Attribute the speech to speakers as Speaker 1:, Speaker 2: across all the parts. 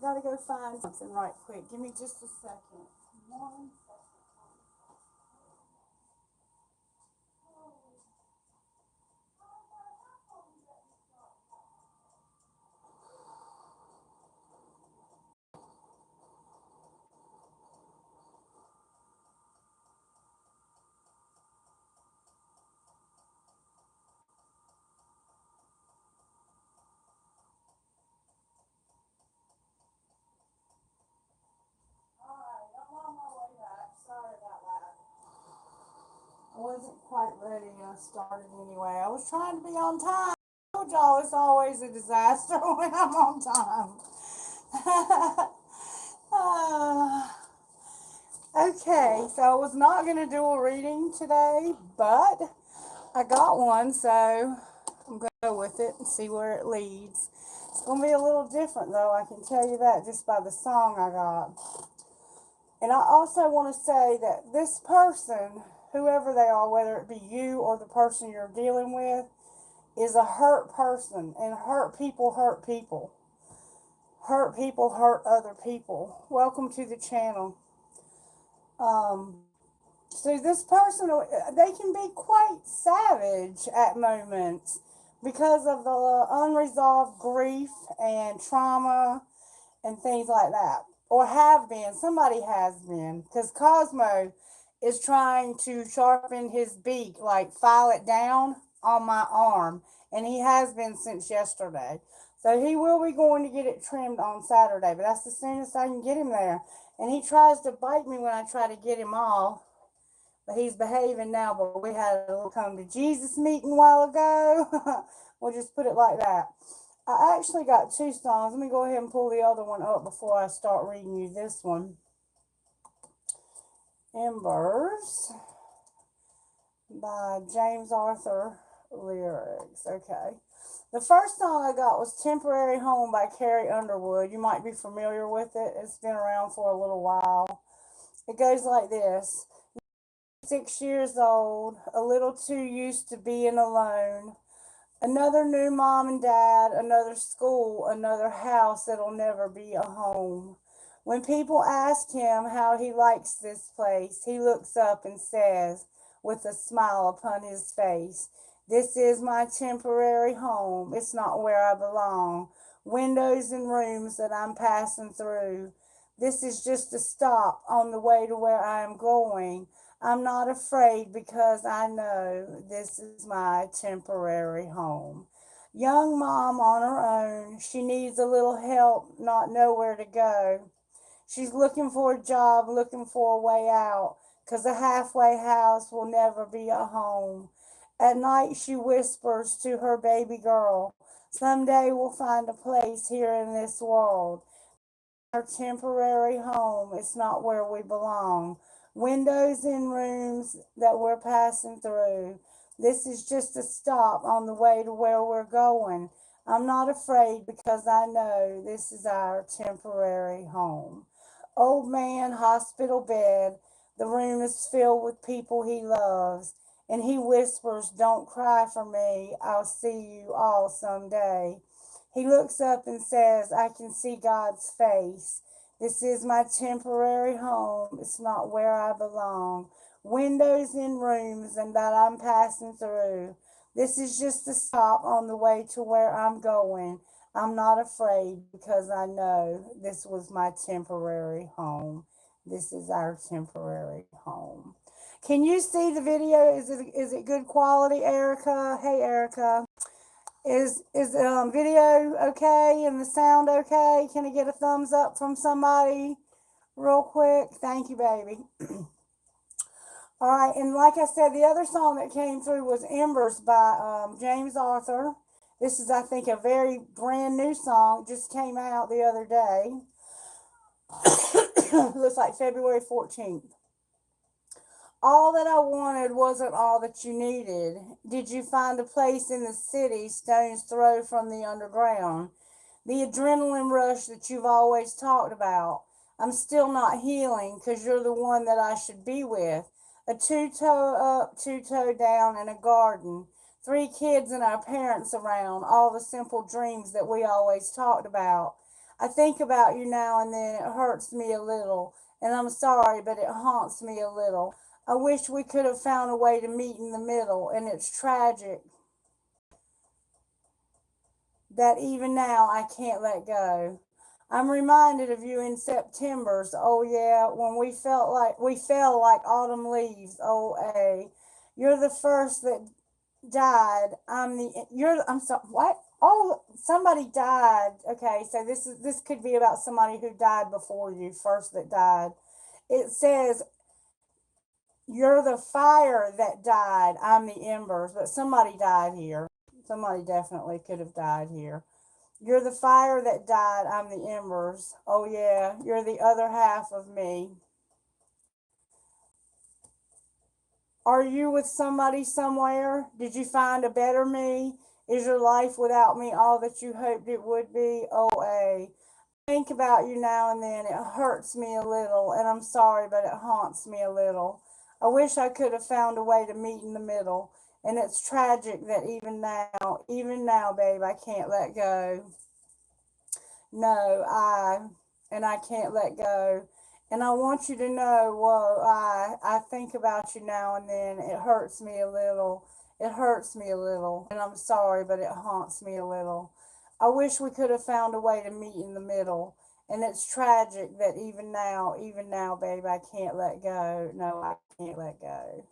Speaker 1: gotta go find something right quick. Give me just a second. One Alright, I'm on my way back. Sorry about that. I wasn't quite ready. I started anyway. I was trying to be on time. I told y'all it's always a disaster when I'm on time. Okay, so I was not going to do a reading today, but I got one, so I'm going to go with it and see where it leads. It's going to be a little different, though. I can tell you that just by the song I got. And I also want to say that this person, whoever they are, whether it be you or the person you're dealing with, is a hurt person. And hurt people hurt people. Hurt people hurt other people. Welcome to the channel. So this person, they can be quite savage at moments because of the unresolved grief and trauma and things like that. Or have been. Somebody has been. Because Cosmo is trying to sharpen his beak, like file it down on my arm. And he has been since yesterday. So he will be going to get it trimmed on Saturday. But that's the soonest I can get him there. And he tries to bite me when I try to get him off. But he's behaving now. But we had a little come to Jesus meeting a while ago. We'll just put it like that. I actually got two songs. Let me go ahead and pull the other one up before I start reading you this one. Embers by James Arthur lyrics. Okay. The first song I got was Temporary Home by Carrie Underwood. You might be familiar with it. It's been around for a little while. It goes like this. 6 years old, a little too used to being alone. Another new mom and dad, another school, another house that'll never be a home. When people ask him how he likes this place, he looks up and says, with a smile upon his face, "This is my temporary home. It's not where I belong. Windows and rooms that I'm passing through. This is just a stop on the way to where I am going. I'm not afraid because I know this is my temporary home." Young mom on her own, she needs a little help, not know where to go. She's looking for a job, looking for a way out, 'cause a halfway house will never be a home. At night she whispers to her baby girl, "Someday we'll find a place here in this world. Our temporary home, it's not where we belong. Windows in rooms that we're passing through. This is just a stop on the way to where we're going. I'm not afraid because I know this is our temporary home." Old man, hospital bed. The room is filled with people he loves. And he whispers, "Don't cry for me. I'll see you all someday." He looks up and says, "I can see God's face. This is my temporary home. It's not where I belong. Windows in rooms and that I'm passing through. This is just a stop on the way to where I'm going. I'm not afraid because I know this was my temporary home. This is our temporary home." Can you see the video? Is it good quality, Erica? Hey, Erica. Is the video okay and the sound okay? Can I get a thumbs up from somebody real quick? Thank you, baby. All right, and like I said, the other song that came through was Embers by James Arthur. This is, I think, a very brand new song. It just came out the other day. Looks like February 14th. All that I wanted wasn't all that you needed. Did you find a place in the city, stone's throw from the underground? The adrenaline rush that you've always talked about. I'm still not healing because you're the one that I should be with. A two-toe up, two-toe down in a garden. 3 kids and our parents around. All the simple dreams that we always talked about. I think about you now and then, it hurts me a little, and I'm sorry, but it haunts me a little. I wish we could have found a way to meet in the middle, and it's tragic that even now I can't let go. I'm reminded of you in September's, oh yeah, when we fell like autumn leaves, oh a. You're the first that died. I'm sorry, what? Oh, somebody died. Okay, so this could be about somebody who died before you, first that died. It says you're the fire that died. I'm the embers, but somebody died here. Somebody definitely could have died here. You're the fire that died. I'm the embers. Oh yeah, you're the other half of me. Are you with somebody somewhere? Did you find a better me? Is your life without me all that you hoped it would be? Oh, a. Think about you now and then. It hurts me a little, and I'm sorry, but it haunts me a little. I wish I could have found a way to meet in the middle, and it's tragic that even now, babe, I can't let go. No, and I can't let go. And I want you to know, whoa, I think about you now and then. It hurts me a little. It hurts me a little. And I'm sorry, but it haunts me a little. I wish we could have found a way to meet in the middle. And it's tragic that even now, babe, I can't let go. No, I can't let go.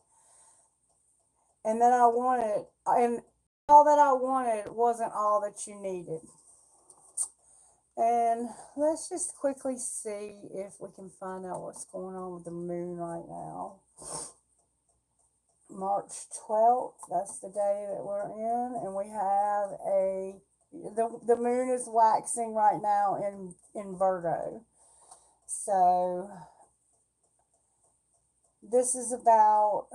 Speaker 1: And that I wanted, and all that I wanted wasn't all that you needed. And let's just quickly see if we can find out what's going on with the moon right now. March 12th, that's the day that we're in, and we have the moon is waxing right now in Virgo. So this is about,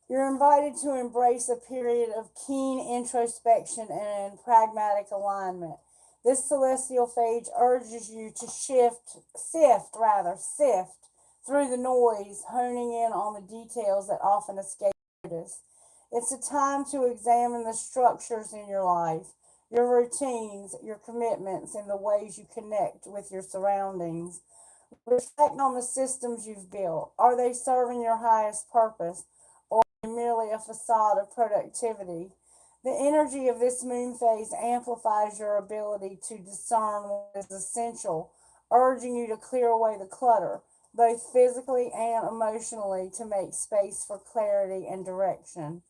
Speaker 1: you're invited to embrace a period of keen introspection and pragmatic alignment. This celestial phase urges you to sift through the noise, honing in on the details that often escape notice. It's a time to examine the structures in your life, your routines, your commitments, and the ways you connect with your surroundings. Reflect on the systems you've built. Are they serving your highest purpose, or are they merely a facade of productivity? The energy of this moon phase amplifies your ability to discern what is essential, urging you to clear away the clutter, both physically and emotionally, to make space for clarity and direction.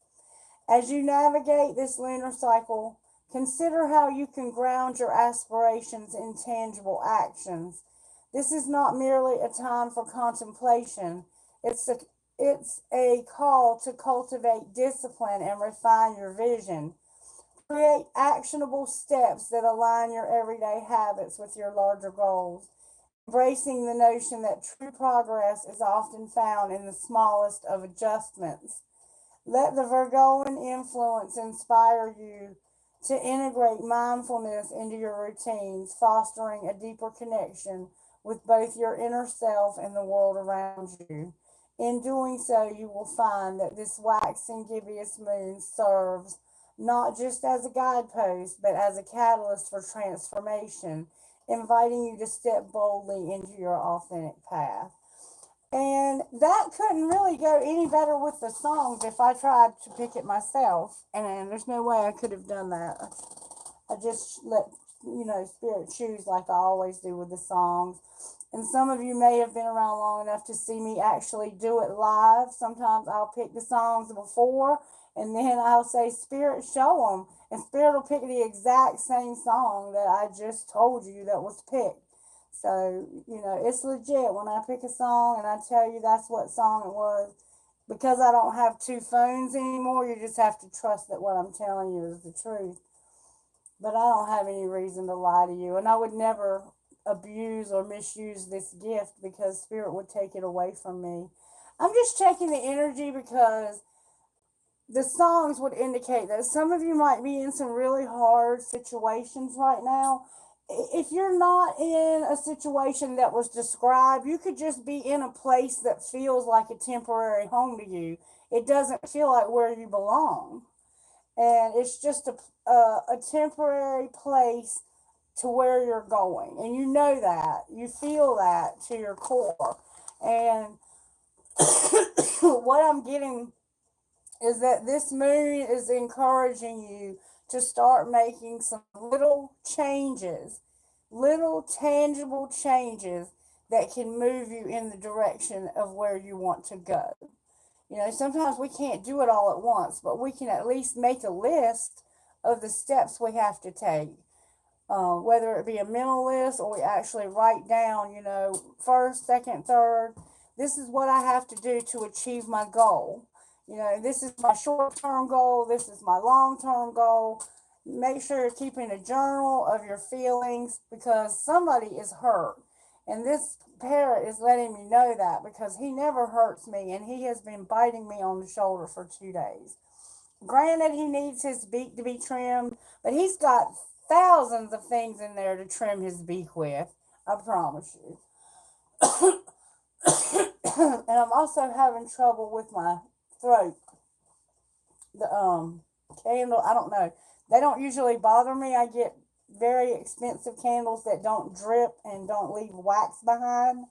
Speaker 1: As you navigate this lunar cycle, consider how you can ground your aspirations in tangible actions. This is not merely a time for contemplation, it's a, it's a call to cultivate discipline and refine your vision. Create actionable steps that align your everyday habits with your larger goals, embracing the notion that true progress is often found in the smallest of adjustments. Let the Virgoan influence inspire you to integrate mindfulness into your routines, fostering a deeper connection with both your inner self and the world around you. In doing so, you will find that this waxing gibbous moon serves not just as a guidepost, but as a catalyst for transformation, inviting you to step boldly into your authentic path. And that couldn't really go any better with the songs if I tried to pick it myself. And there's no way I could have done that. I just let, Spirit choose like I always do with the songs. And some of you may have been around long enough to see me actually do it live. Sometimes I'll pick the songs before and then I'll say, Spirit, show them. And Spirit will pick the exact same song that I just told you that was picked. So, it's legit when I pick a song and I tell you that's what song it was. Because I don't have two phones anymore, you just have to trust that what I'm telling you is the truth. But I don't have any reason to lie to you. And I would never abuse or misuse this gift because Spirit would take it away from me. I'm just checking the energy because the songs would indicate that some of you might be in some really hard situations right now. If you're not in a situation that was described, you could just be in a place that feels like a temporary home to you. It doesn't feel like where you belong. and it's just a temporary place to where you're going, and you know that, you feel that to your core. And what I'm getting is that this moon is encouraging you to start making some little changes, little tangible changes that can move you in the direction of where you want to go. You know, sometimes we can't do it all at once, but we can at least make a list of the steps we have to take, whether it be a mental list or we actually write down, you know, first, second, third. This is what I have to do to achieve my goal. You know, this is my short term goal. This is my long term goal. Make sure you're keeping a journal of your feelings because somebody is hurt. And this parrot is letting me know that because he never hurts me and he has been biting me on the shoulder for 2 days. Granted, he needs his beak to be trimmed, but he's got thousands of things in there to trim his beak with. I promise you. And I'm also having trouble with my throat. The candle, I don't know. They don't usually bother me. I get very expensive candles that don't drip and don't leave wax behind.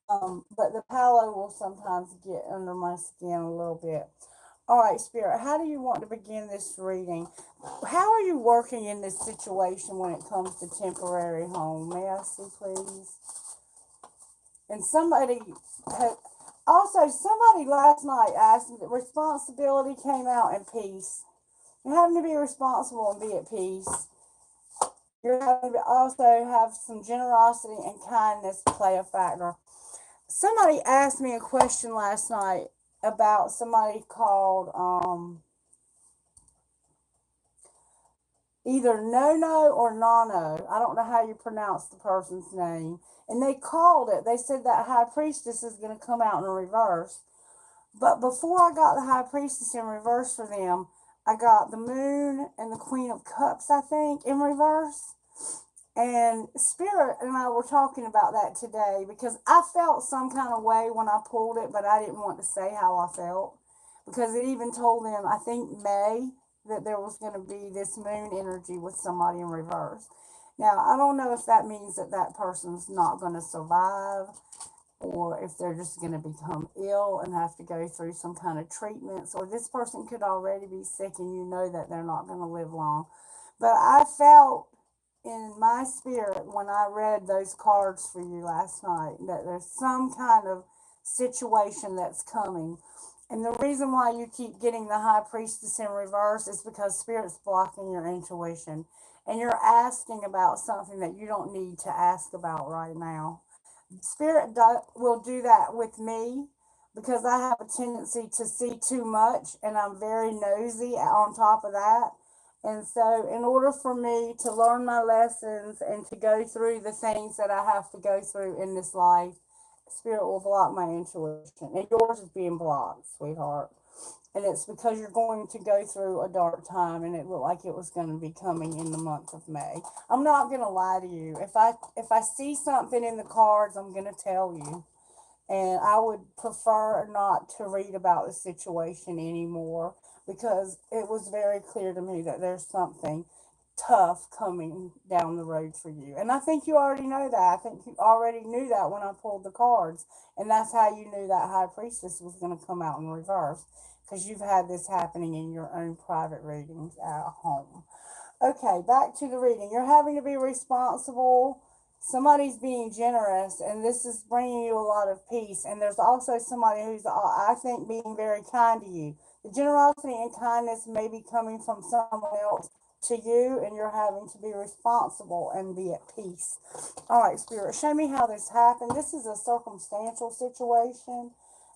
Speaker 1: But the tallow will sometimes get under my skin a little bit. All right, Spirit, how do you want to begin this reading? How are you working in this situation when it comes to temporary home? May I see, please? And somebody had, also, somebody last night asked me that responsibility came out in peace. You're having to be responsible and be at peace. You're having to also have some generosity and kindness play a factor. Somebody asked me a question last night about somebody called either No or Nano. I don't know how you pronounce the person's name. And they called it. They said that High Priestess is going to come out in reverse. But before I got the High Priestess in reverse for them, I got the Moon and the Queen of Cups, I think, in reverse. And Spirit and I were talking about that today because I felt some kind of way when I pulled it, but I didn't want to say how I felt because it even told them, I think May, that there was going to be this moon energy with somebody in reverse. Now, I don't know if that means that that person's not going to survive or if they're just going to become ill and have to go through some kind of treatments, or this person could already be sick and you know that they're not going to live long. But I felt in my spirit when I read those cards for you last night that there's some kind of situation that's coming. And the reason why you keep getting the High Priestess in reverse is because Spirit's blocking your intuition. And you're asking about something that you don't need to ask about right now. Will do that with me because I have a tendency to see too much and I'm very nosy on top of that. And so, in order for me to learn my lessons and to go through the things that I have to go through in this life, Spirit will block my intuition. And yours is being blocked, sweetheart. And it's because you're going to go through a dark time and it looked like it was going to be coming in the month of May. I'm not going to lie to you. If I see something in the cards, I'm going to tell you. And I would prefer not to read about the situation anymore because it was very clear to me that there's something tough coming down the road for you. And I think you already know that. I think you already knew that when I pulled the cards. And that's how you knew that High Priestess was going to come out in reverse because you've had this happening in your own private readings at home. Okay, back to the reading. You're having to be responsible. Somebody's being generous, and this is bringing you a lot of peace. And there's also somebody who's, I think, being very kind to you. The generosity and kindness may be coming from someone else to you, and you're having to be responsible and be at peace. All right, Spirit, show me how this happened. This is a circumstantial situation.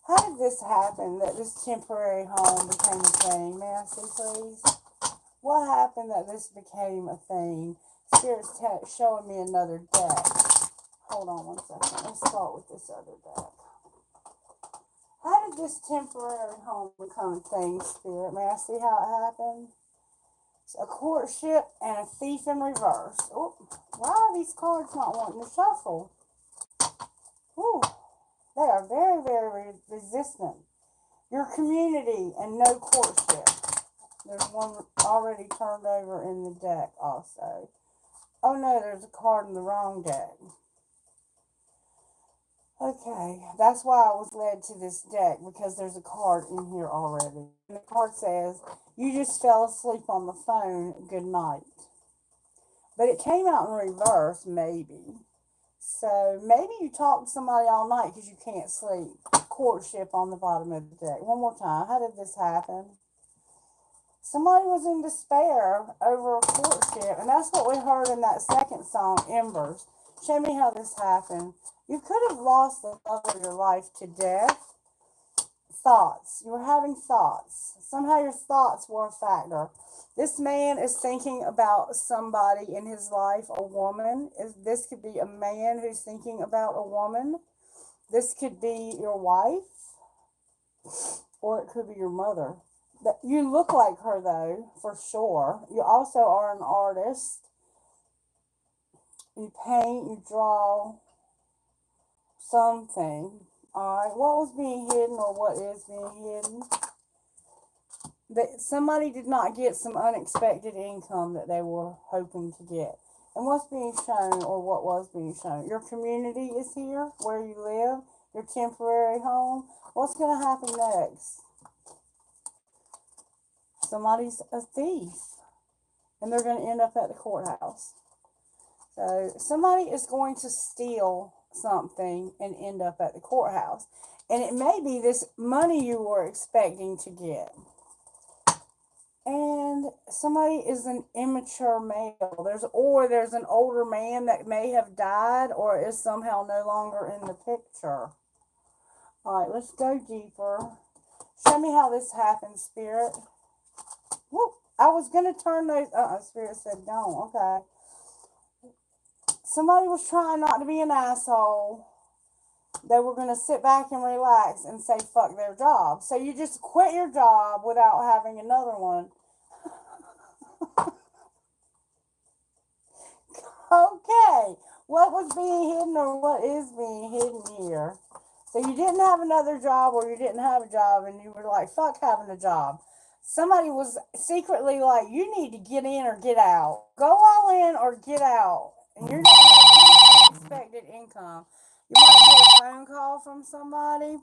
Speaker 1: How did this happen that this temporary home became a thing? May I see, please? What happened that this became a thing? Spirit's showing me another deck. Hold on one second. Let's start with this other deck. How did this temporary home become a thing, Spirit? May I see how it happened? It's a courtship and a thief in reverse. Oh, why are these cards not wanting to shuffle? Ooh, they are very, very resistant. Your community and no courtship. There's one already turned over in the deck also. Oh no, there's a card in the wrong deck. Okay, that's why I was led to this deck, because there's a card in here already. And the card says, you just fell asleep on the phone, good night. But it came out in reverse, maybe. So maybe you talked to somebody all night because you can't sleep. Courtship on the bottom of the deck. One more time. How did this happen? Somebody was in despair over a courtship, and that's what we heard in that second song, Embers. Show me how this happened. You could have lost the love of your life to death. Thoughts. You were having thoughts. Somehow your thoughts were a factor. This man is thinking about somebody in his life, a woman. This could be a man who's thinking about a woman. This could be your wife, or it could be your mother. You look like her, though, for sure. You also are an artist. You paint, you draw something. Alright, what was being hidden, or what is being hidden? That somebody did not get some unexpected income that they were hoping to get. And what's being shown, or what was being shown? Your community is here, where you live, your temporary home. What's going to happen next? Somebody's a thief, and they're going to end up at the courthouse. So somebody is going to steal something and end up at the courthouse. And it may be this money you were expecting to get. And somebody is an immature male. There's an older man that may have died or is somehow no longer in the picture. Alright, let's go deeper. Show me how this happened, Spirit. Whoop. I was going to turn those... Spirit said don't. Okay. Somebody was trying not to be an asshole. They were going to sit back and relax and say fuck their job. So you just quit your job without having another one. Okay. What was being hidden, or what is being hidden here? So you didn't have another job, or you didn't have a job, and you were like, fuck having a job. Somebody was secretly like, you need to get in or get out. Go all in or get out. And you're not going to have unexpected income. You might get a phone call from somebody.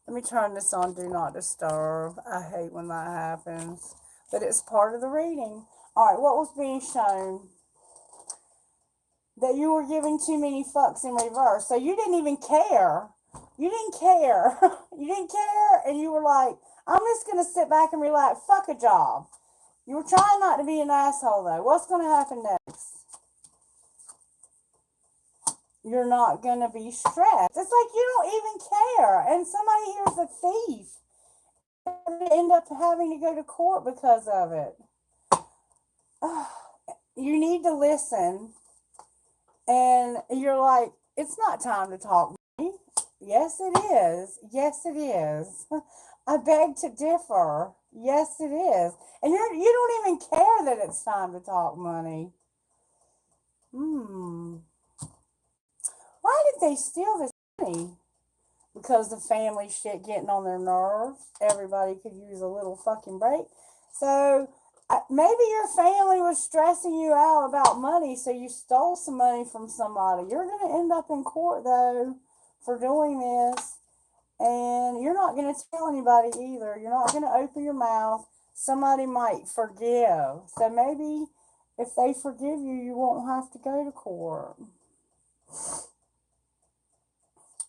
Speaker 1: Let me turn this on Do Not Disturb. I hate when that happens. But it's part of the reading. Alright, what was being shown? That you were giving too many fucks in reverse. So you didn't even care. You didn't care. You didn't care, and you were like, I'm just going to sit back and relax. Fuck a job. You were trying not to be an asshole, though. What's going to happen next? You're not going to be stressed. It's like you don't even care. And somebody here's a thief. You end up having to go to court because of it. You need to listen. And you're like, it's not time to talk money. Yes, it is. Yes, it is. I beg to differ. Yes, it is. And you don't even care that it's time to talk money. Why did they steal this money? Because the family shit getting on their nerves. Everybody could use a little fucking break. So maybe your family was stressing you out about money, so you stole some money from somebody. You're going to end up in court, though, for doing this. And you're not going to tell anybody either. You're not going to open your mouth. Somebody might forgive. So maybe if they forgive you, you won't have to go to court.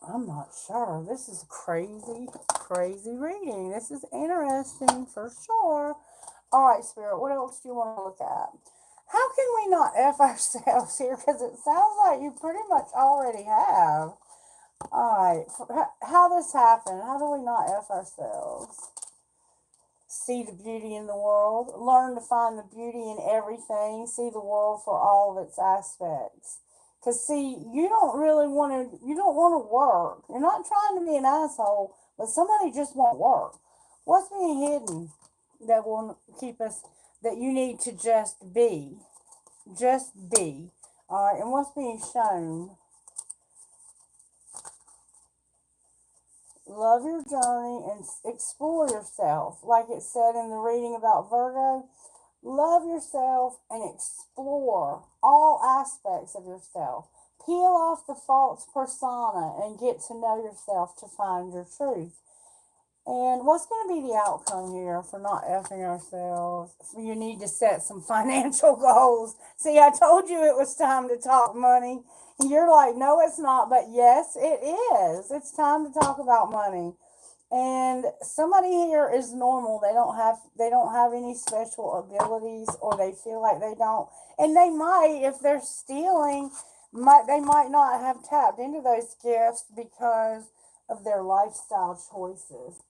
Speaker 1: I'm not sure. This is crazy, crazy reading. This is interesting for sure. Alright, Spirit, what else do you want to look at? How can we not F ourselves here? Because it sounds like you pretty much already have. Alright, how this happened? How do we not F ourselves? See the beauty in the world. Learn to find the beauty in everything. See the world for all of its aspects. Because, see, you don't want to work. You're not trying to be an asshole, but somebody just won't work. What's being hidden that will keep us, that you need to just be? Just be. Alright, and what's being shown? Love your journey and explore yourself. Like it said in the reading about Virgo, love yourself and explore all aspects of yourself. Peel off the false persona and get to know yourself to find your truth. And what's going to be the outcome here for not effing ourselves? You need to set some financial goals. See, I told you it was time to talk money. You're like, no, it's not. But yes, it is. It's time to talk about money. And somebody here is normal. They don't have any special abilities, or they feel like they don't. And they might, if they're stealing, they might not have tapped into those gifts because of their lifestyle choices.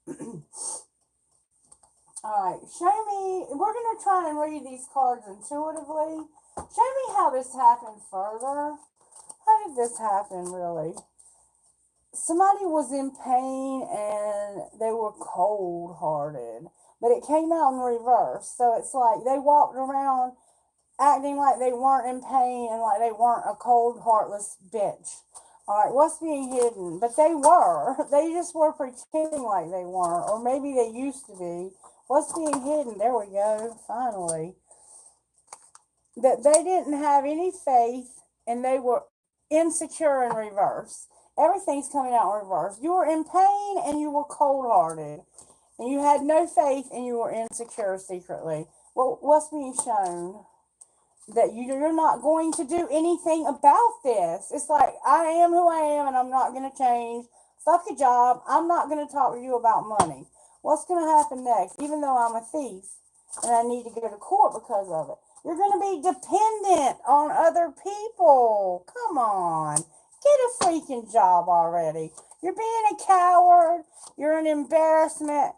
Speaker 1: All right, show me. We're going to try and read these cards intuitively. Show me how this happened further. How did this happen, really? Somebody was in pain and they were cold hearted, but it came out in reverse. So it's like they walked around acting like they weren't in pain and like they weren't a cold, heartless bitch. All right, what's being hidden? But they were. They just were pretending like they weren't, or maybe they used to be. What's being hidden? There we go, finally. That they didn't have any faith and they were insecure in reverse. Everything's coming out in reverse. You were in pain and you were cold hearted. And you had no faith and you were insecure secretly. Well, what's being shown? That you're not going to do anything about this. It's like, I am who I am and I'm not going to change. Fuck a job. I'm not going to talk to you about money. What's going to happen next? Even though I'm a thief and I need to go to court because of it. You're going to be dependent on other people. Come on. Get a freaking job already. You're being a coward. You're an embarrassment.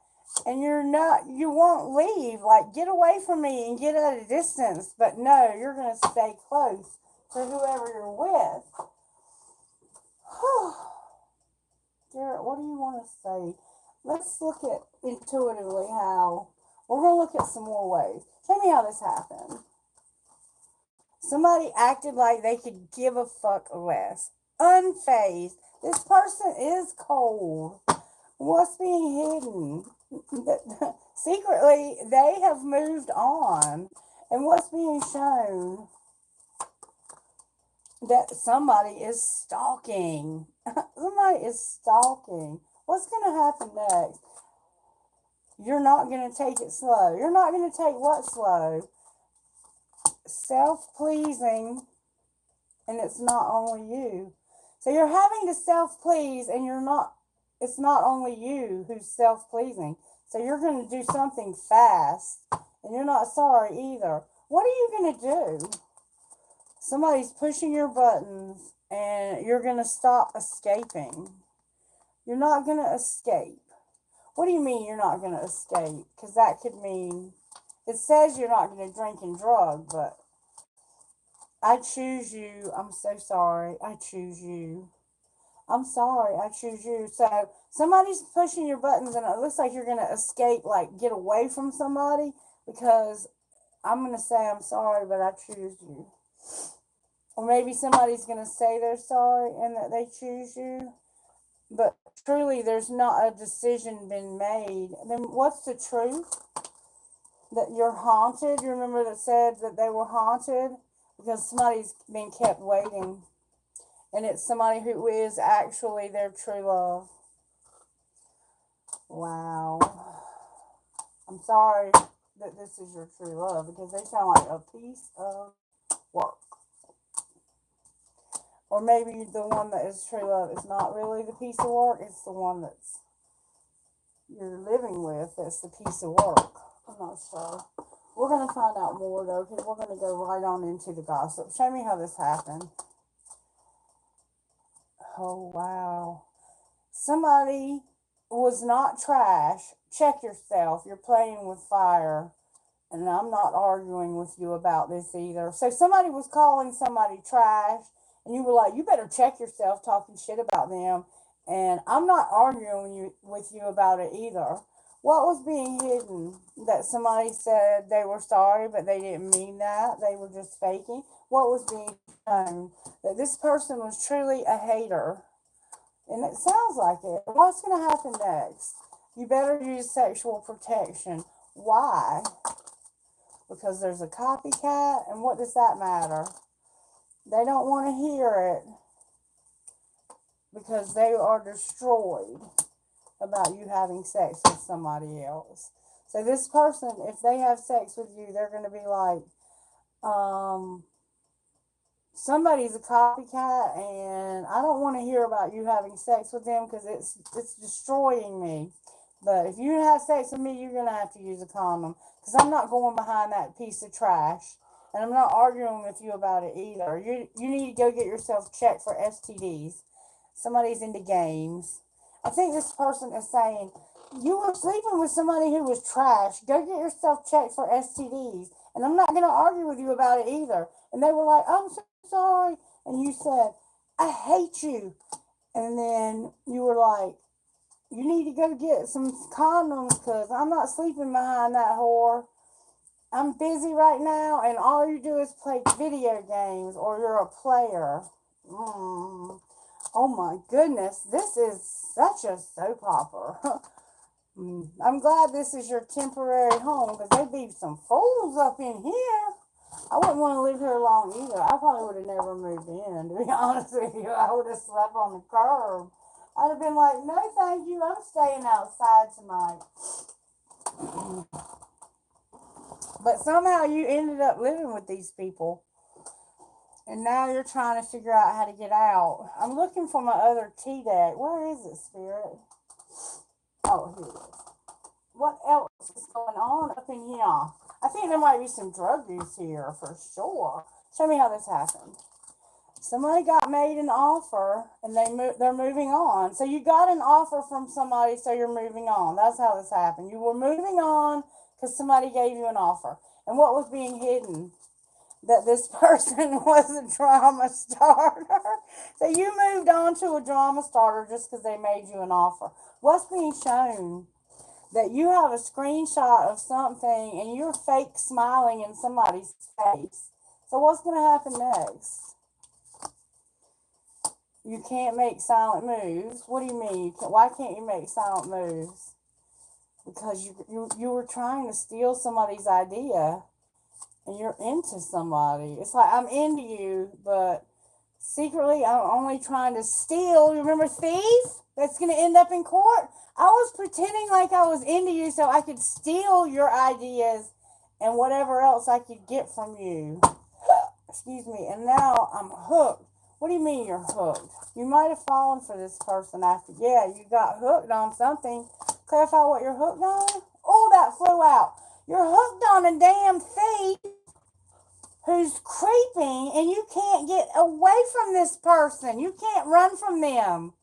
Speaker 1: And you won't leave. Like, get away from me and get at a distance. But no, you're going to stay close to whoever you're with. Garrett, what do you want to say? Let's look at intuitively how. We're going to look at some more ways. Tell me how this happened. Somebody acted like they could give a fuck less. Unfazed. This person is cold. What's being hidden? Secretly, they have moved on. And what's being shown? That somebody is stalking. Somebody is stalking. What's going to happen next? You're not going to take it slow. You're not going to take what slow? Self-pleasing. And it's not only you. So you're having to self-please and it's not only you who's self-pleasing. So you're going to do something fast. And you're not sorry either. What are you going to do? Somebody's pushing your buttons and you're going to stop escaping. You're not going to escape. What do you mean you're not going to escape? Because that could mean, it says you're not going to drink and drug, but I choose you. I'm so sorry. I choose you. I'm sorry. I choose you. So somebody's pushing your buttons and it looks like you're going to escape, like get away from somebody, because I'm going to say I'm sorry, but I choose you. Or maybe somebody's going to say they're sorry and that they choose you. But truly, there's not a decision been made. Then what's the truth? That you're haunted. You remember that said that they were haunted because somebody's been kept waiting. And it's somebody who is actually their true love. Wow. I'm sorry that this is your true love because they sound like a piece of work. Or maybe the one that is true love is not really the piece of work. It's the one that's you're living with that's the piece of work. I'm not sure. We're going to find out more, though, because we're going to go right on into the gossip. Show me how this happened. Oh, wow. Somebody was not trash. Check yourself. You're playing with fire. And I'm not arguing with you about this either. So somebody was calling somebody trash. And you were like, you better check yourself talking shit about them. And I'm not arguing with you about it either. What was being hidden? That somebody said they were sorry, but they didn't mean that. They were just faking. What was being shown? That this person was truly a hater. And it sounds like it. What's going to happen next? You better use sexual protection. Why? Because there's a copycat, and what does that matter? They don't want to hear it because they are destroyed about you having sex with somebody else. So this person, if they have sex with you, they're going to be like, somebody's a copycat, and I don't want to hear about you having sex with them because it's destroying me. But if you have sex with me, you're going to have to use a condom because I'm not going behind that piece of trash. And I'm not arguing with you about it either. You need to go get yourself checked for STDs. Somebody's into games. I think this person is saying, you were sleeping with somebody who was trash. Go get yourself checked for STDs. And I'm not going to argue with you about it either. And they were like, I'm so sorry. And you said, I hate you. And then you were like, you need to go get some condoms because I'm not sleeping behind that whore. I'm busy right now, and all you do is play video games, or you're a player. Oh my goodness, this is such a soap opera. I'm glad this is your temporary home, because there'd be some fools up in here. I wouldn't want to live here long either. I probably would have never moved in, to be honest with you. I would have slept on the curb. I'd have been like, no thank you, I'm staying outside tonight. But somehow you ended up living with these people. And now you're trying to figure out how to get out. I'm looking for my other tea deck. Where is it, Spirit? Oh, here it is. What else is going on up in here? I think there might be some drug use here for sure. Show me how this happened. Somebody got made an offer, and they're moving on. So you got an offer from somebody, so you're moving on. That's how this happened. You were moving on because somebody gave you an offer. And what was being hidden? That this person was a drama starter. So you moved on to a drama starter just because they made you an offer. What's being shown? That you have a screenshot of something and you're fake smiling in somebody's face. So what's going to happen next? You can't make silent moves. What do you mean? Why can't you make silent moves? Because you were trying to steal somebody's idea. And you're into somebody. It's like, I'm into you, but secretly I'm only trying to steal. You remember thief? That's going to end up in court. I was pretending like I was into you so I could steal your ideas and whatever else I could get from you. Excuse me. And now I'm hooked. What do you mean you're hooked? You might have fallen for this person after. Yeah, you got hooked on something. Clarify what you're hooked on? Oh, that flew out. You're hooked on a damn thief who's creeping, and you can't get away from this person. You can't run from them.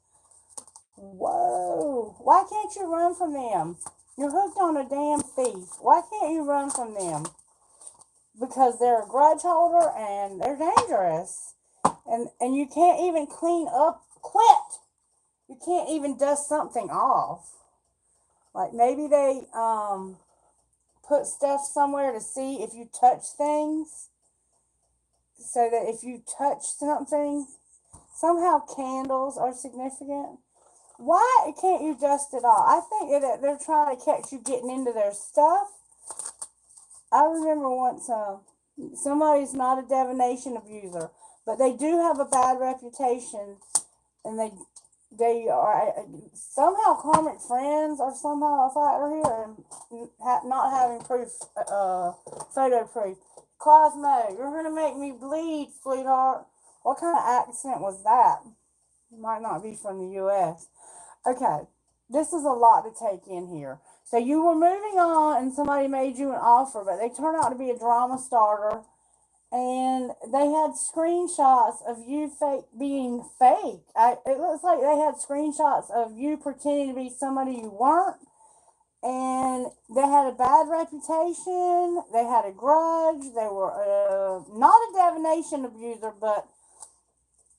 Speaker 1: Whoa. Why can't you run from them? You're hooked on a damn thief. Why can't you run from them? Because they're a grudge holder and they're dangerous. And you can't even clean up. Quit. You can't even dust something off. Like maybe they put stuff somewhere to see if you touch things. So that if you touch something, somehow candles are significant. Why can't you dust it off? I think that they're trying to catch you getting into their stuff. I remember once somebody's not a divination abuser, but they do have a bad reputation, and they are somehow karmic friends or somehow a factor here, and not having proof, photo proof. Cosmo, you're going to make me bleed, sweetheart. What kind of accent was that? It might not be from the U.S. Okay, this is a lot to take in here. So you were moving on and somebody made you an offer, but they turned out to be a drama starter. And they had screenshots of you being fake. It looks like they had screenshots of you pretending to be somebody you weren't. And they had a bad reputation. They had a grudge. They were not a divination abuser, but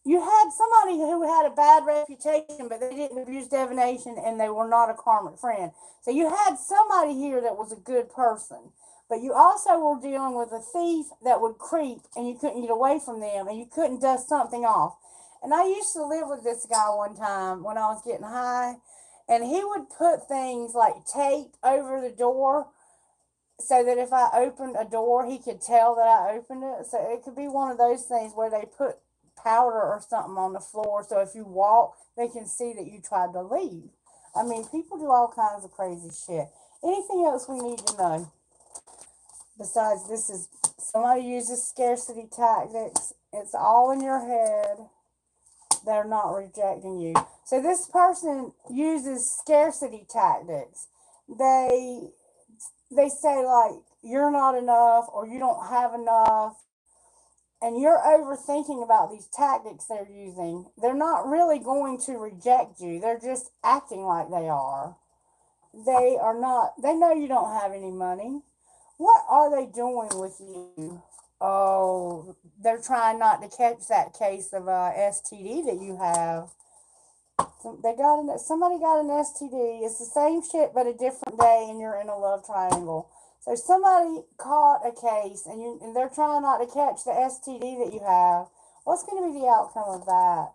Speaker 1: you had somebody who had a bad reputation, but they didn't abuse divination, and they were not a karmic friend. So you had somebody here that was a good person. But you also were dealing with a thief that would creep, and you couldn't get away from them, and you couldn't dust something off. And I used to live with this guy one time when I was getting high, and he would put things like tape over the door so that if I opened a door, he could tell that I opened it. So it could be one of those things where they put powder or something on the floor so if you walk, they can see that you tried to leave. I mean, people do all kinds of crazy shit. Anything else we need to know? Besides, this is somebody uses scarcity tactics. It's all in your head. They're not rejecting you. So this person uses scarcity tactics. They say like you're not enough or you don't have enough, and you're overthinking about these tactics they're using. They're not really going to reject you. They're just acting like they are. They are not. They know you don't have any money. What are they doing with you? Oh, they're trying not to catch that case of STD that you have. Somebody got an STD. It's the same shit but a different day, and you're in a love triangle. So somebody caught a case, and they're trying not to catch the STD that you have. What's going to be the outcome of that?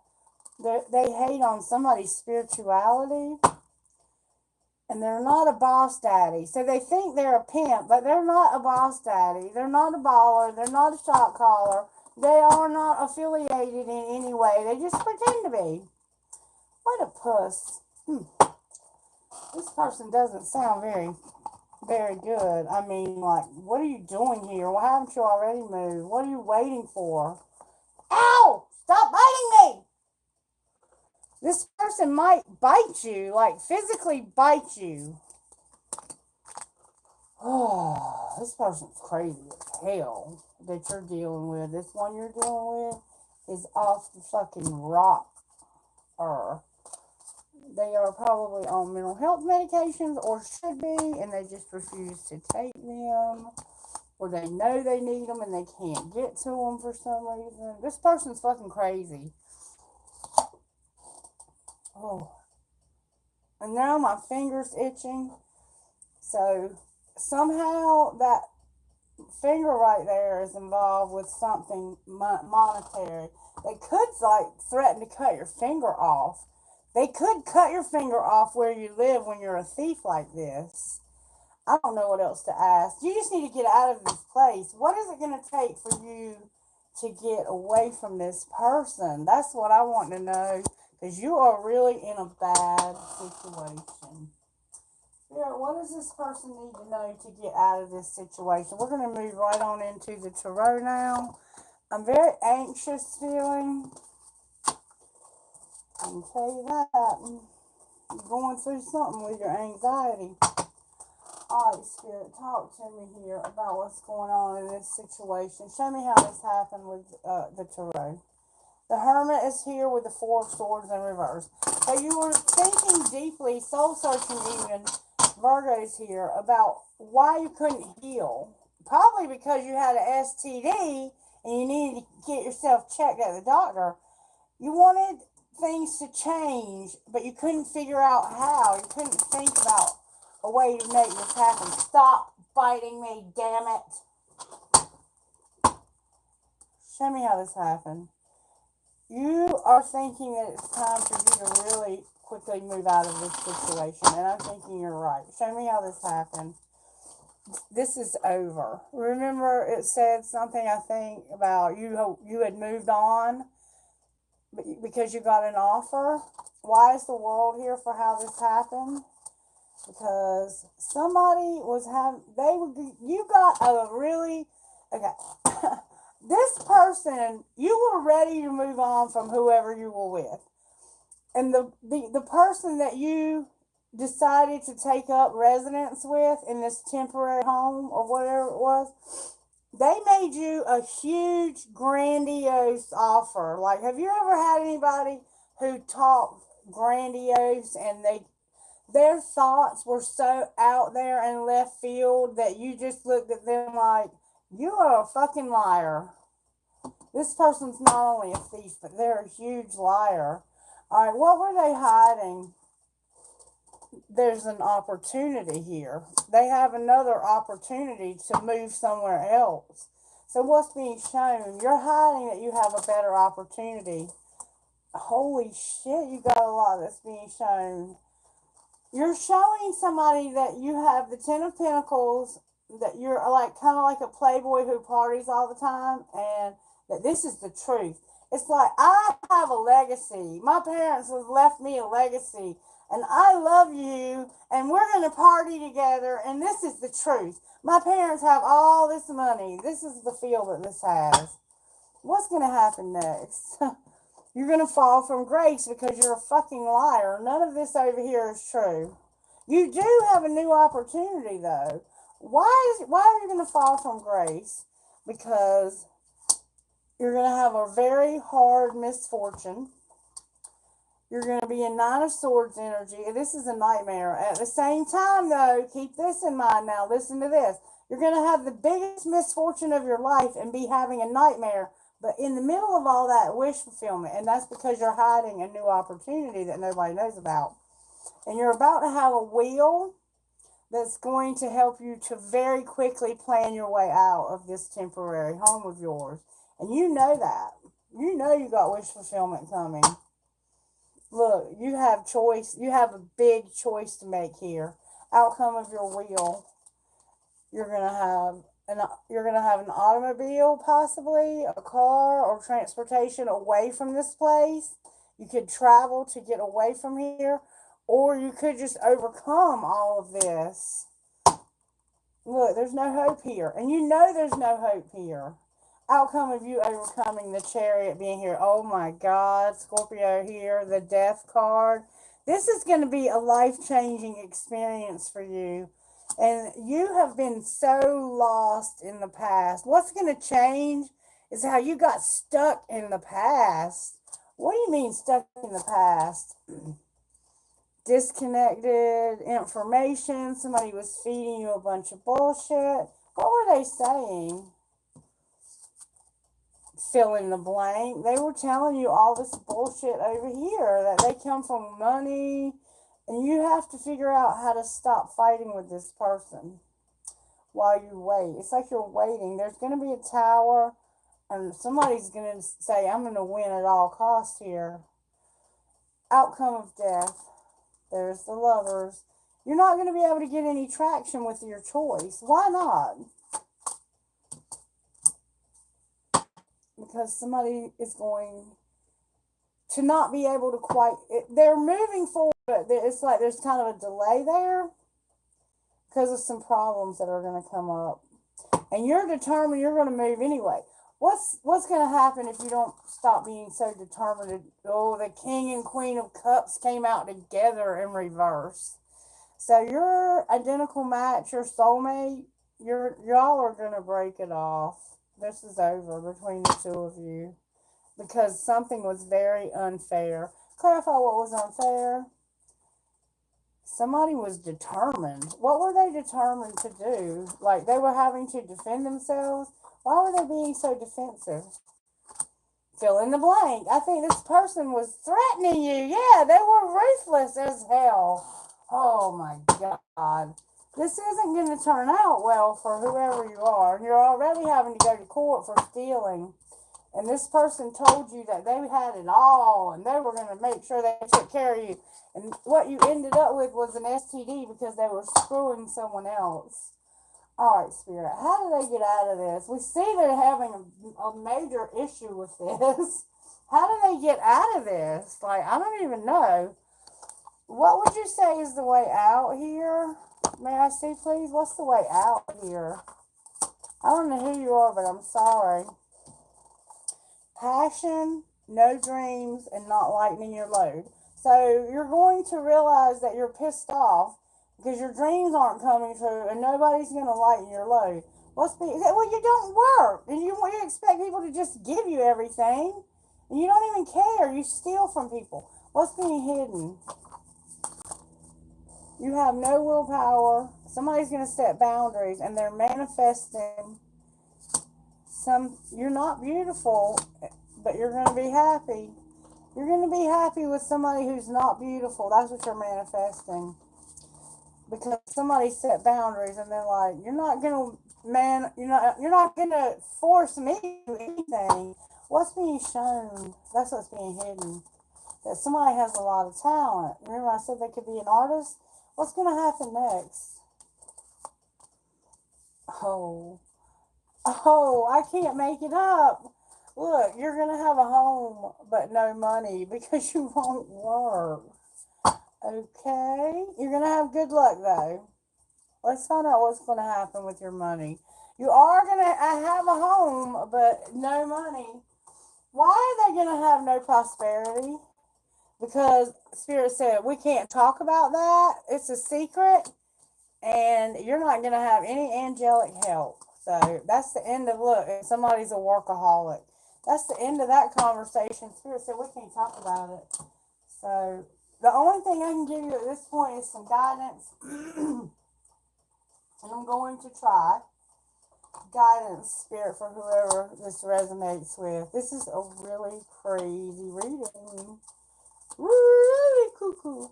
Speaker 1: They hate on somebody's spirituality, and they're not a boss daddy. So they think they're a pimp, but they're not a boss daddy. They're not a baller. They're not a shot caller. They are not affiliated in any way. They just pretend to be. What a puss. This person doesn't sound very, very good. I mean, like, what are you doing here? Why haven't you already moved? What are you waiting for? Ow! Stop biting me! This person might bite you, like physically bite you. Oh, this person's crazy as hell that you're dealing with. This one you're dealing with is off the fucking rocker. They are probably on mental health medications or should be, and they just refuse to take them, or they know they need them and they can't get to them for some reason. This person's fucking crazy. Oh, and now my finger's itching. So somehow that finger right there is involved with something monetary. They could like threaten to cut your finger off. They could cut your finger off where you live when you're a thief like this. I don't know what else to ask. You just need to get out of this place. What is it going to take for you to get away from this person? That's what I want to know, because you are really in a bad situation. Spirit, what does this person need to know to get out of this situation? We're going to move right on into the tarot now. I'm very anxious feeling. I can tell you that. You're going through something with your anxiety. Alright, Spirit, talk to me here about what's going on in this situation. Show me how this happened with the tarot. The Hermit is here with the Four of Swords in reverse. So you were thinking deeply, soul searching even, Virgo's here, about why you couldn't heal. Probably because you had an STD and you needed to get yourself checked at the doctor. You wanted things to change, but you couldn't figure out how. You couldn't think about a way to make this happen. Stop biting me, damn it. Show me how this happened. You are thinking that it's time for you to really quickly move out of this situation, and I'm thinking you're right. Show me how this happened. This is over. Remember, it said something, I think, about you had moved on because you got an offer. Why is the world here for how this happened? Because somebody was you got a really, okay, this person, you were ready to move on from whoever you were with. And the person that you decided to take up residence with in this temporary home or whatever it was, they made you a huge, grandiose offer. Like, have you ever had anybody who talked grandiose and their thoughts were so out there and left field that you just looked at them like, you are a fucking liar. This person's not only a thief, but they're a huge liar. All right, what were they hiding? There's an opportunity here. They have another opportunity to move somewhere else. So what's being shown? You're hiding that you have a better opportunity. Holy shit, you got a lot that's being shown. You're showing somebody that you have the Ten of Pentacles, that you're like kind of like a playboy who parties all the time, and that this is the truth. It's like, I have a legacy. My parents have left me a legacy, and I love you, and we're going to party together, and this is the truth. My parents have all this money. This is the feel that this has. What's going to happen next? You're going to fall from grace because you're a fucking liar. None of this over here is true. You do have a new opportunity, though. Why are you going to fall from grace? Because you're going to have a very hard misfortune. You're going to be in Nine of Swords energy. This is a nightmare. At the same time, though, keep this in mind now. Listen to this. You're going to have the biggest misfortune of your life and be having a nightmare. But in the middle of all that, wish fulfillment. And that's because you're hiding a new opportunity that nobody knows about. And you're about to have a wheel that's going to help you to very quickly plan your way out of this temporary home of yours. And you know that. You know you got wish fulfillment coming. Look, you have choice. You have a big choice to make here. Outcome of your wheel. You're gonna have an automobile, possibly a car or transportation away from this place. You could travel to get away from here, or you could just overcome all of this. Look, there's no hope here, and you know there's no hope here. Outcome of you overcoming the Chariot being here. Oh my God, Scorpio here, the Death card. This is going to be a life-changing experience for you. And you have been so lost in the past. What's going to change is how you got stuck in the past. What do you mean stuck in the past? Disconnected information. Somebody was feeding you a bunch of bullshit. What were they saying? Fill in the blank. They were telling you all this bullshit over here, that they come from money, and you have to figure out how to stop fighting with this person while you wait. It's like you're waiting. There's going to be a tower, and somebody's going to say, I'm going to win at all costs here. Outcome of death. There's the Lovers. You're not going to be able to get any traction with your choice. Why not? Because somebody is going to not be able to quite, they're moving forward, but it's like there's kind of a delay there because of some problems that are going to come up. And you're determined you're going to move anyway. What's going to happen if you don't stop being so determined? Oh, the King and Queen of Cups came out together in reverse. So your identical match, your soulmate, y'all are going to break it off. This is over between the two of you because something was very unfair. Clarify what was unfair. Somebody was determined. What were they determined to do? Like they were having to defend themselves? Why were they being so defensive? Fill in the blank. I think this person was threatening you. Yeah, they were ruthless as hell. Oh my God. This isn't going to turn out well for whoever you are. You're already having to go to court for stealing. And this person told you that they had it all and they were going to make sure they took care of you. And what you ended up with was an STD because they were screwing someone else. All right, Spirit, how do they get out of this? We see they're having a major issue with this. How do they get out of this? Like, I don't even know. What would you say is the way out here? May I see, please? What's the way out here? I don't know who you are, but I'm sorry. Passion, no dreams, and not lightening your load. So you're going to realize that you're pissed off because your dreams aren't coming true and nobody's going to lighten your load. Well, you don't work, and you expect people to just give you everything, and you don't even care. You steal from people. What's being hidden? You have no willpower. Somebody's going to set boundaries, and they're manifesting you're not beautiful, but you're going to be happy. You're going to be happy with somebody who's not beautiful. That's what you're manifesting. Because somebody set boundaries, and they're like, you're not going to force me to do anything. What's being shown? That's what's being hidden. that somebody has a lot of talent. Remember I said they could be an artist? What's going to happen next? Oh, I can't make it up. Look, you're going to have a home, but no money because you won't work. Okay, you're going to have good luck though. Let's find out what's going to happen with your money. You are going to have a home, but no money. Why are they going to have no prosperity? Because Spirit said, we can't talk about that. It's a secret. And you're not going to have any angelic help. So that's the end of, look, if somebody's a workaholic. That's the end of that conversation. Spirit said, we can't talk about it. So the only thing I can give you at this point is some guidance. And I'm going to try guidance, Spirit, for whoever this resonates with. This is a really crazy reading. Really cuckoo.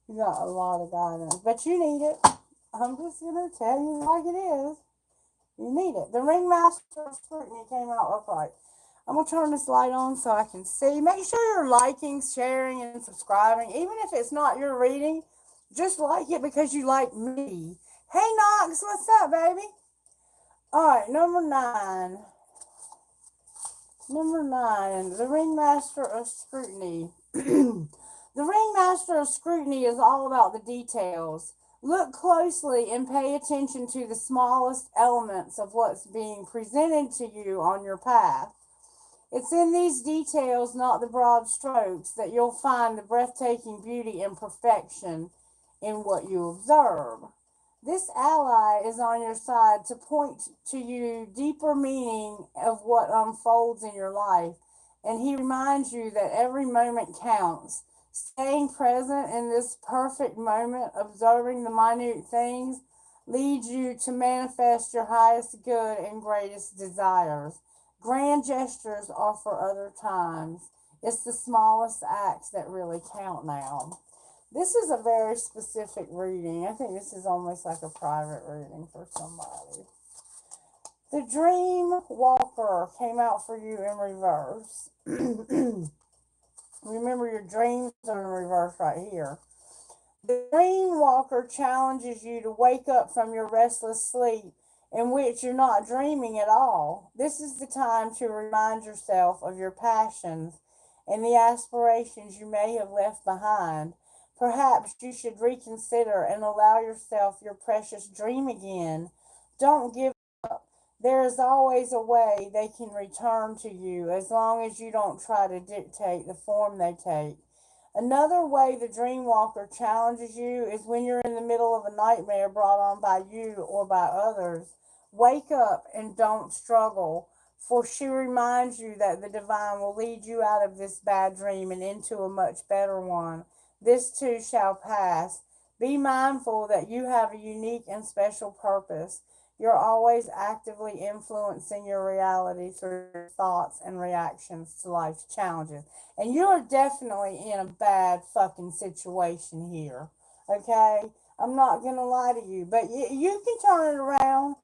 Speaker 1: You got a lot of guidance, but you need it. I'm just going to tell you like it is. You need it. The Ringmaster of Scrutiny came out upright. I'm going to turn this light on so I can see. Make sure you're liking, sharing, and subscribing. Even if it's not your reading, just like it because you like me. Hey, Knox, what's up, baby? All right, number 9. Number 9, the Ringmaster of Scrutiny. The Ringmaster of Scrutiny is all about the details. Look closely and pay attention to the smallest elements of what's being presented to you on your path. It's in these details, not the broad strokes, that you'll find the breathtaking beauty and perfection in what you observe. This ally is on your side to point to you deeper meaning of what unfolds in your life, and he reminds you that every moment counts. Staying present in this perfect moment, observing the minute things, leads you to manifest your highest good and greatest desires. Grand gestures are for other times. It's the smallest acts that really count now. This is a very specific reading. I think this is almost like a private reading for somebody. The Dream Walker came out for you in reverse. Remember, your dreams are in reverse right here. The Dream Walker challenges you to wake up from your restless sleep in which you're not dreaming at all. This is the time to remind yourself of your passions and the aspirations you may have left behind. Perhaps you should reconsider and allow yourself your precious dream again. Don't give up. There is always a way they can return to you as long as you don't try to dictate the form they take. Another way the Dream Walker challenges you is when you're in the middle of a nightmare brought on by you or by others. Wake up and don't struggle, for she reminds you that the divine will lead you out of this bad dream and into a much better one. This too shall pass. Be mindful that you have a unique and special purpose. You're always actively influencing your reality through your thoughts and reactions to life's challenges. And you're definitely in a bad fucking situation here. Okay? I'm not going to lie to you. But you can turn it around.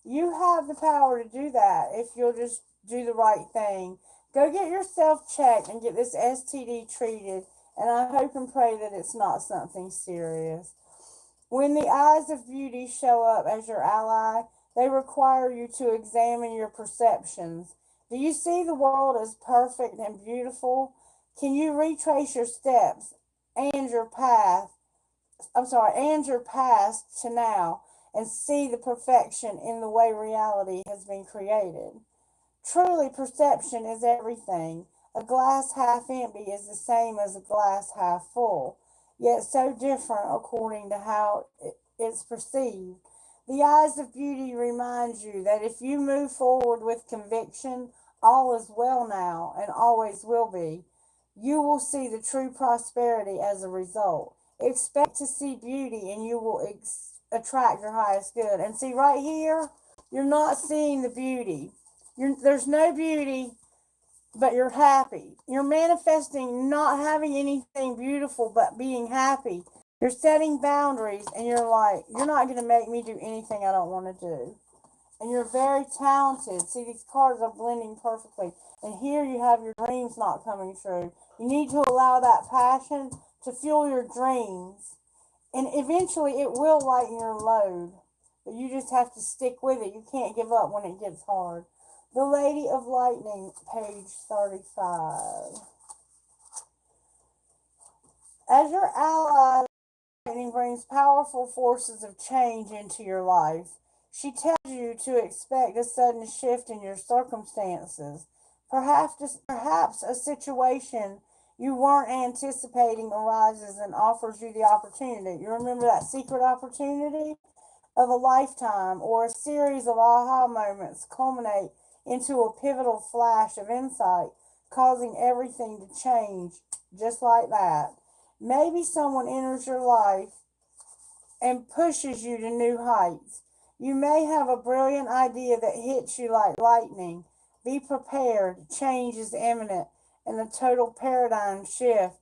Speaker 1: You have the power to do that if you'll just do the right thing. Go get yourself checked and get this STD treated. And I hope and pray that it's not something serious. When the eyes of beauty show up as your ally, they require you to examine your perceptions. Do you see the world as perfect and beautiful? Can you retrace your steps and your path, and your past to now and see the perfection in the way reality has been created? Truly, perception is everything. A glass half empty is the same as a glass half full, yet so different according to how it's perceived. The eyes of beauty remind you that if you move forward with conviction, all is well now and always will be. You will see the true prosperity as a result. Expect to see beauty and you will attract your highest good. And see right here, you're not seeing the beauty. There's no beauty, but you're happy. You're manifesting not having anything beautiful, but being happy. You're setting boundaries, and you're like, you're not going to make me do anything I don't want to do. and you're very talented. See, these cards are blending perfectly. And here you have your dreams not coming true. You need to allow that passion to fuel your dreams. And eventually it will lighten your load. But you just have to stick with it. You can't give up when it gets hard. The Lady of Lightning, page 35. As your ally, lightning brings powerful forces of change into your life. She tells you to expect a sudden shift in your circumstances. Perhaps a situation you weren't anticipating arises and offers you the opportunity. You remember that secret opportunity of a lifetime, or a series of aha moments culminate into a pivotal flash of insight, causing everything to change just like that. Maybe someone enters your life and pushes you to new heights. You may have a brilliant idea that hits you like lightning. Be prepared, change is imminent, and a total paradigm shift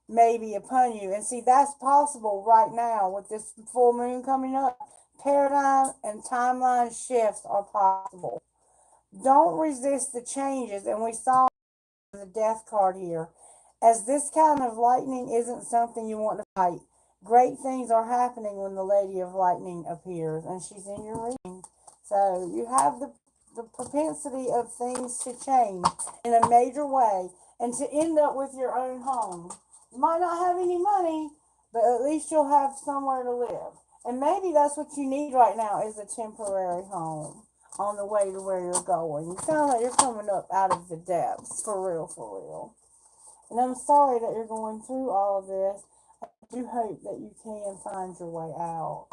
Speaker 1: may be upon you. And see, that's possible right now with this full moon coming up. Paradigm and timeline shifts are possible. Don't resist the changes, and we saw the death card here. As this kind of lightning isn't something you want to fight. Great things are happening when the Lady of Lightning appears, and she's in your reading. So you have the propensity of things to change in a major way and to end up with your own home. You might not have any money, but at least you'll have somewhere to live. And maybe that's what you need right now, is a temporary home on the way to where you're going. You sound like you're coming up out of the depths, for real, for real. And I'm sorry that you're going through all of this. I do hope that you can find your way out.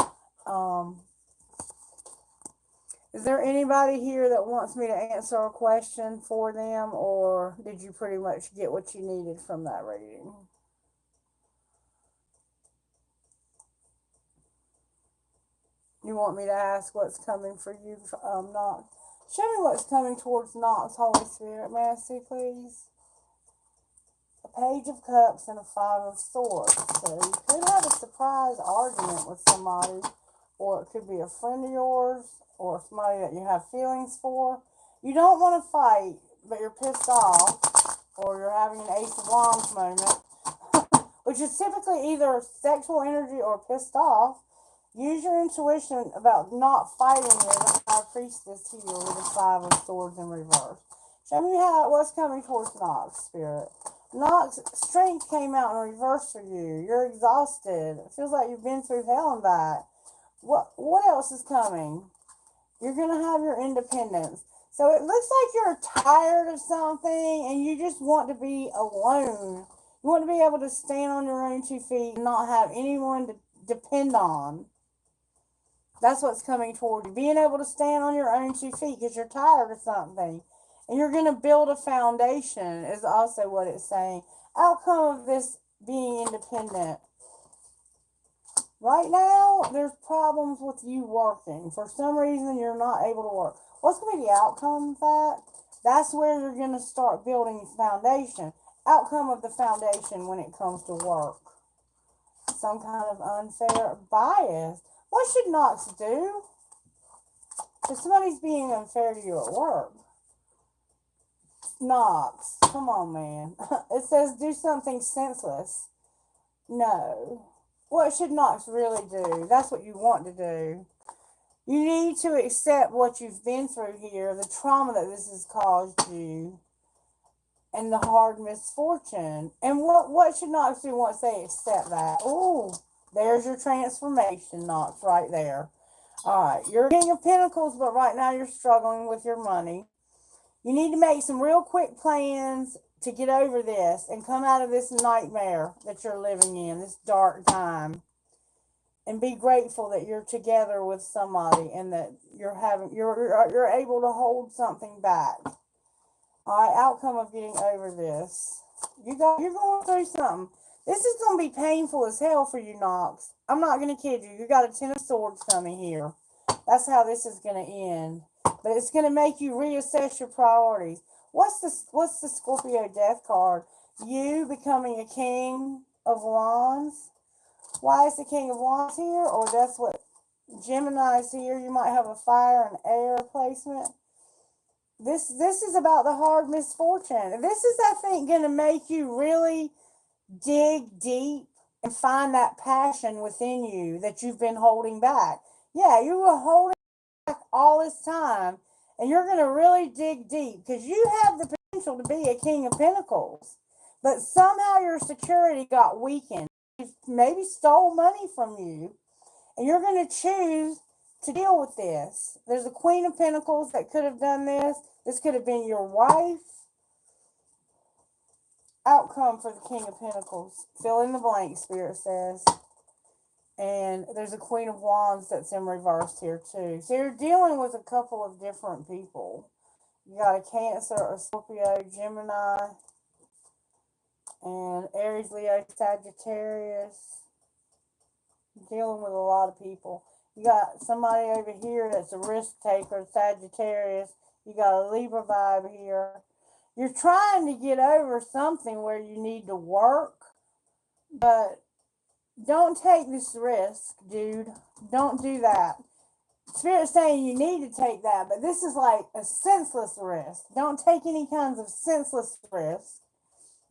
Speaker 1: Is there anybody here that wants me to answer a question for them, or did you pretty much get what you needed from that reading? You want me to ask what's coming for you, Knox? Show me what's coming towards Knox, Holy Spirit. May I see, please? A Page of Cups and a Five of Swords. So you could have a surprise argument with somebody, or it could be a friend of yours, or somebody that you have feelings for. You don't want to fight, but you're pissed off, or you're having an Ace of Wands moment, which is typically either sexual energy or pissed off. Use your intuition about not fighting the High Priestess here with the Five of Swords in reverse. Show me what's coming towards Knox, Spirit. Knox, strength came out in reverse for you. You're exhausted. It feels like you've been through hell and back. What else is coming? You're going to have your independence. So it looks like you're tired of something and you just want to be alone. You want to be able to stand on your own 2 feet and not have anyone to depend on. That's what's coming toward you. Being able to stand on your own 2 feet because you're tired of something. And you're going to build a foundation is also what it's saying. Outcome of this being independent. Right now, there's problems with you working. For some reason, you're not able to work. What's going to be the outcome of that? That's where you're going to start building foundation. Outcome of the foundation when it comes to work. Some kind of unfair bias. What should Knox do? If somebody's being unfair to you at work. Knox, come on, man. It says do something senseless. No. What should Knox really do? That's what you want to do. You need to accept what you've been through here, the trauma that this has caused you, and the hard misfortune. And what should Knox do once they accept that? Ooh, there's your transformation, Knox, right there. All right, you're King of Pentacles, but right now you're struggling with your money. You need to make some real quick plans to get over this and come out of this nightmare that you're living in, this dark time. And be grateful that you're together with somebody and that you're able to hold something back. All right, outcome of getting over this. You're going through something. This is going to be painful as hell for you, Knox. I'm not going to kid you. You got a Ten of Swords coming here. That's how this is going to end. But it's going to make you reassess your priorities. What's the Scorpio death card? You becoming a King of Wands. Why is the King of Wands here? Or that's what Gemini's here. You might have a fire and air placement. This is about the hard misfortune. This is, I think, going to make you really dig deep and find that passion within you that you've been holding back. Yeah, you were holding back all this time, and you're going to really dig deep because you have the potential to be a King of Pentacles. But somehow your security got weakened. Maybe stole money from you, and you're going to choose to deal with this. There's a Queen of Pentacles that could have done this. This could have been your wife. Outcome for the King of Pentacles. Fill in the blank, Spirit says. And there's a Queen of Wands that's in reverse here too. So you're dealing with a couple of different people. You got a Cancer, a Scorpio, Gemini, and Aries, Leo, Sagittarius. You're dealing with a lot of people. You got somebody over here that's a risk taker, Sagittarius. You got a Libra vibe here. You're trying to get over something where you need to work, but don't take this risk, dude. Don't do that. Spirit's saying you need to take that, but this is like a senseless risk. Don't take any kinds of senseless risk.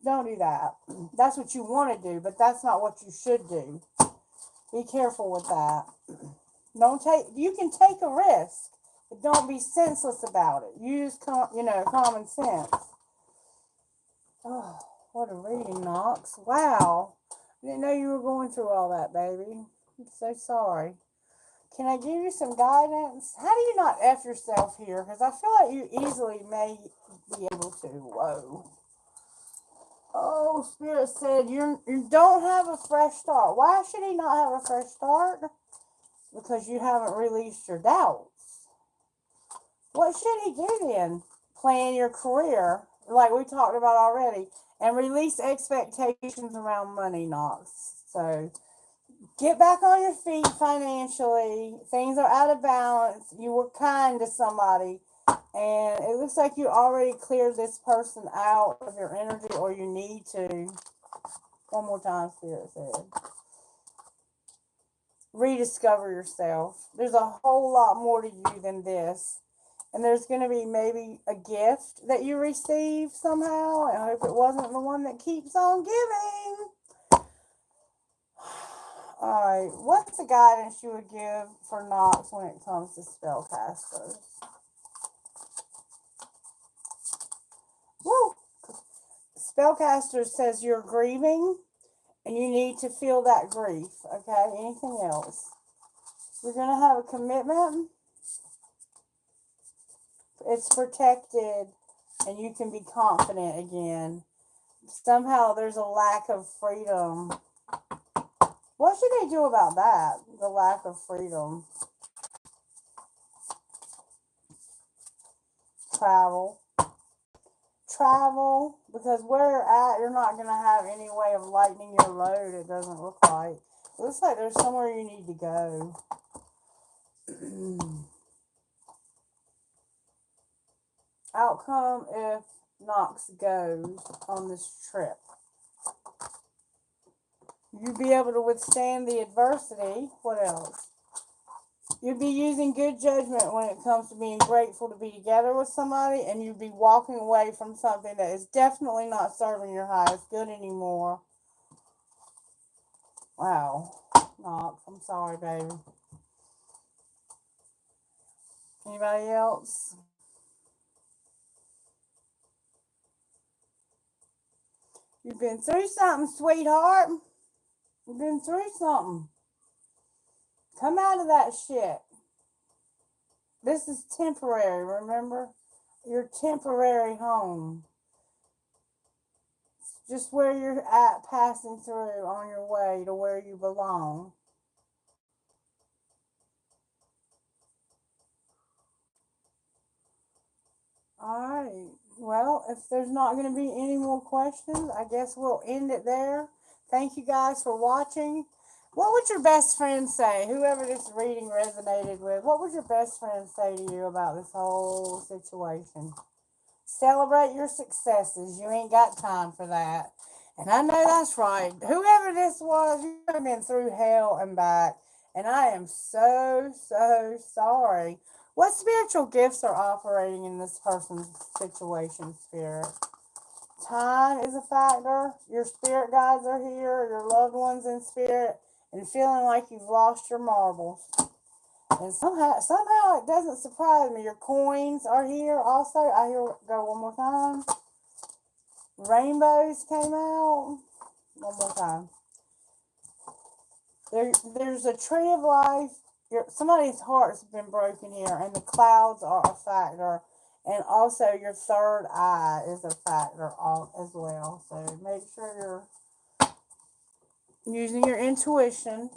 Speaker 1: Don't do that. That's what you want to do, but that's not what you should do. Be careful with that. You can take a risk, but don't be senseless about it. Use, common sense. Oh, what a reading, Knox. Wow. I didn't know you were going through all that, baby. I'm so sorry. Can I give you some guidance? How do you not F yourself here? Because I feel like you easily may be able to. Whoa. Oh, Spirit said you don't have a fresh start. Why should he not have a fresh start? Because you haven't released your doubts. What should he do then? Plan your career, like we talked about already, and release expectations around money, Knox. So get back on your feet financially. Things are out of balance. You were kind to somebody, and it looks like you already cleared this person out of your energy, or you need to. One more time, Spirit said. Rediscover yourself. There's a whole lot more to you than this. And there's going to be maybe a gift that you receive somehow. I hope it wasn't the one that keeps on giving. Alright, what's the guidance you would give for Knox when it comes to spellcasters? Woo! Spellcaster says you're grieving and you need to feel that grief. Okay, anything else? You're going to have a commitment. It's protected and you can be confident again. Somehow there's a lack of freedom. What should they do about that? The lack of freedom. Travel. Travel, because where you're at, you're not going to have any way of lightening your load, it doesn't look like. It looks like there's somewhere you need to go. Outcome if Knox goes on this trip. You'd be able to withstand the adversity. What else? You'd be using good judgment when it comes to being grateful to be together with somebody, and you'd be walking away from something that is definitely not serving your highest good anymore. Wow. Knox, I'm sorry, baby. Anybody else? You've been through something, sweetheart. You've been through something. Come out of that shit. This is temporary, remember? Your temporary home. It's just where you're at, passing through on your way to where you belong. Alright. Well, if there's not going to be any more questions, I guess we'll end it there. Thank you guys for watching. What would your best friend say? Whoever this reading resonated with, what would your best friend say to you about this whole situation? Celebrate your successes. You ain't got time for that. And I know that's right. Whoever this was, you've been through hell and back. And I am so, so sorry. What spiritual gifts are operating in this person's situation, Spirit? Time is a factor. Your spirit guides are here, your loved ones in spirit, and feeling like you've lost your marbles. And somehow it doesn't surprise me. Your coins are here also. I hear go one more time. Rainbows came out. One more time. There's a tree of life. Somebody's heart's been broken here, and the clouds are a factor. And also your third eye is a factor as well. So make sure you're using your intuition.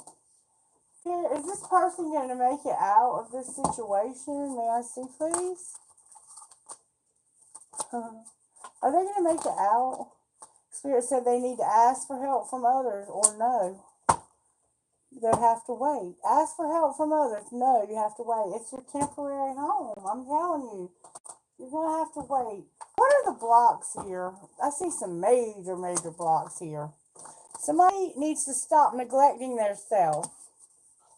Speaker 1: Here, is this person going to make it out of this situation? May I see, please? Are they going to make it out? Spirit said they need to ask for help from others or no. They have to wait. Ask for help from others. No, you have to wait. It's your temporary home. I'm telling you. You're going to have to wait. What are the blocks here? I see some major, major blocks here. Somebody needs to stop neglecting their self.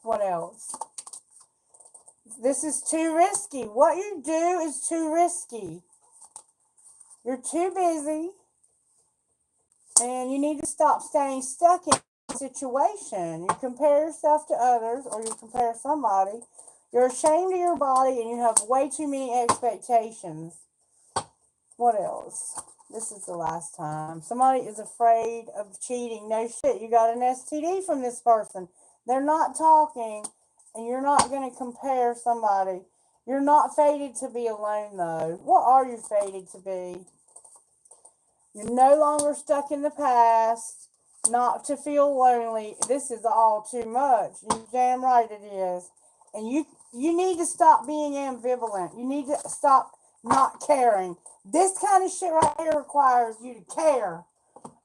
Speaker 1: What else? This is too risky. What you do is too risky. You're too busy. And you need to stop staying stuck in a situation. You compare yourself to others or you compare somebody. You're ashamed of your body and you have way too many expectations. What else? This is the last time. Somebody is afraid of cheating. No shit, you got an STD from this person. They're not talking, and you're not going to compare somebody. You're not fated to be alone, though. What are you fated to be? You're no longer stuck in the past, not to feel lonely. This is all too much. You damn right it is. And you need to stop being ambivalent. You need to stop not caring. This kind of shit right here requires you to care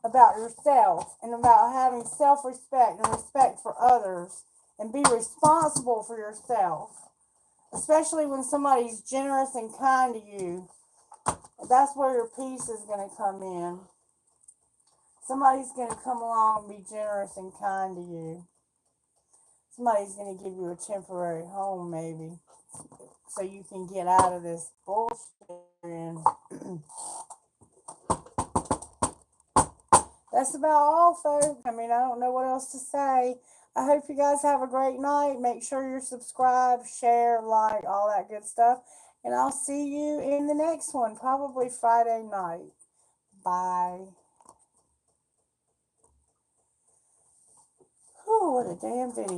Speaker 1: about yourself and about having self-respect and respect for others and be responsible for yourself, especially when somebody's generous and kind to you. That's where your peace is going to come in. Somebody's going to come along and be generous and kind to you. Somebody's going to give you a temporary home, maybe, so you can get out of this bullshit. And that's about all, folks. I mean, I don't know what else to say. I hope you guys have a great night. Make sure you're subscribed, share, like, all that good stuff. And I'll see you in the next one, probably Friday night. Bye. Oh, what a damn video.